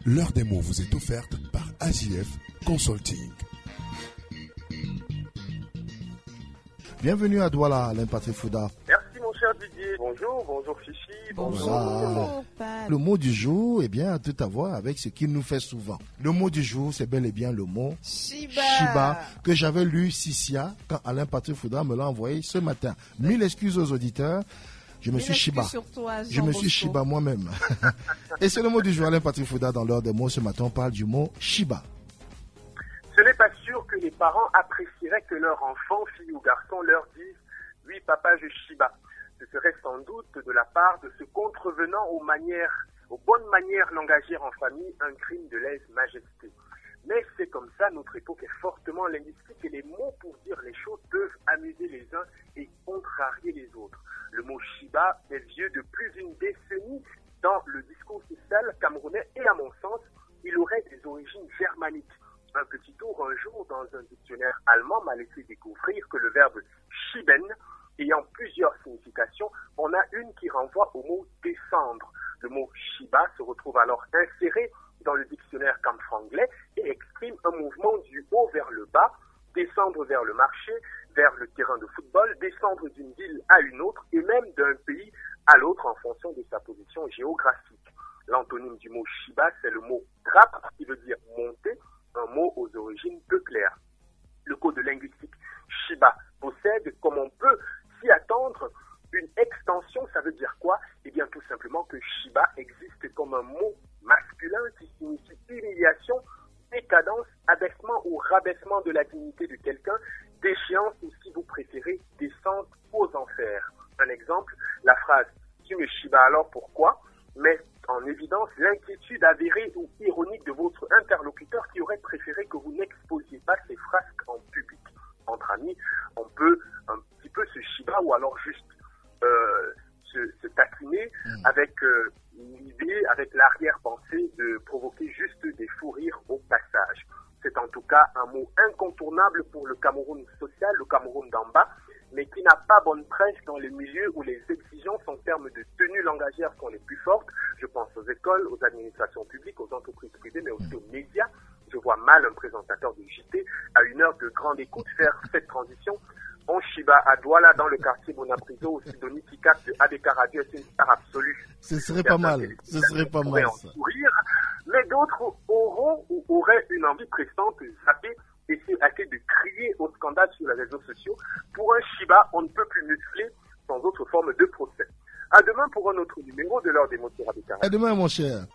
L'heure des mots vous est offerte par AJF Consulting. Bienvenue à Douala, Alain Patrick Fouda. Merci mon cher Didier. Bonjour Fichi. Bonjour. Le mot du jour, a tout à voir avec ce qu'il nous fait souvent. Le mot du jour, c'est bel et bien le mot Shiba, que j'avais lu Sissia quand Alain Patrick Fouda me l'a envoyé ce matin. 1000 excuses aux auditeurs. Je me suis Shiba moi-même. Et c'est le mot du jour, Alain Patrick Fouda, dans l'heure des mots. Ce matin, on parle du mot Shiba. Ce n'est pas sûr que les parents apprécieraient que leur enfant, fille ou garçon, leur dise « Oui, papa, je Shiba ». Ce serait sans doute de la part de ce contrevenant aux bonnes manières langagières en famille, un crime de lèse-majesté. Mais c'est comme ça, notre époque est fortement linguistique et les mots pour dire les choses peuvent amuser les uns et contrarier les autres. Le mot Shiba est vieux de plus d'une décennie dans le discours social camerounais et à mon sens, il aurait des origines germaniques. Un petit tour un jour dans un dictionnaire allemand m'a laissé découvrir que le verbe schieben, ayant plusieurs significations, on a une qui renvoie au mot descendre. Le mot Shiba se retrouve alors inséré dans le dictionnaire Kampf anglais et exprime un mouvement du haut vers le bas, descendre vers le marché, vers le terrain de football, descendre d'une ville à une autre et même d'un pays à l'autre en fonction de sa position géographique. L'antonyme du mot Shiba, c'est le mot drap, qui veut dire monter, un mot aux origines peu claires. Le code linguistique Shiba possède, comme on peut s'y attendre, une extension. Ça veut dire quoi? Eh bien, tout simplement que Shiba existe comme un mot masculin qui signifie humiliation, décadence, abaissement ou rabaissement de la dignité de quelqu'un, déchéance ou, si vous préférez, descente aux enfers. Un exemple, la phrase « Tu me Shiba alors pourquoi ?» met en évidence l'inquiétude avérée ou ironique de votre interlocuteur qui aurait préféré que vous n'exposiez pas ses frasques en public. Entre amis, on peut un petit peu se Shiba ou alors juste se taquiner avec l'idée, avec l'arrière-pensée de provoquer juste des fous rires au passage. C'est en tout cas un mot incontournable pour le Cameroun social, le Cameroun d'en bas, mais qui n'a pas bonne presse dans les milieux où les exigences en termes de tenue langagière sont les plus fortes. Je pense aux écoles, aux administrations publiques, aux entreprises privées, mais aussi aux médias. Je vois mal un présentateur de JT à une heure de grande écoute faire cette transition. On Shiba à Douala dans le quartier Bonapriso, au Sidonie qui capte de ABK Radio est une star absolue. Ce serait pas mal. Ce serait pas mal ça. Sourire, mais d'autres auront ou auraient une envie pressante de zapper et se hâter de crier au scandale sur les réseaux sociaux. Pour un Shiba, on ne peut plus muscler sans autre forme de procès. À demain pour un autre numéro de l'heure des mots sur ABK Radio. À demain mon cher.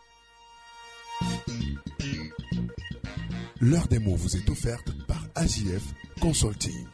L'heure des mots vous est offerte par AJF Consulting.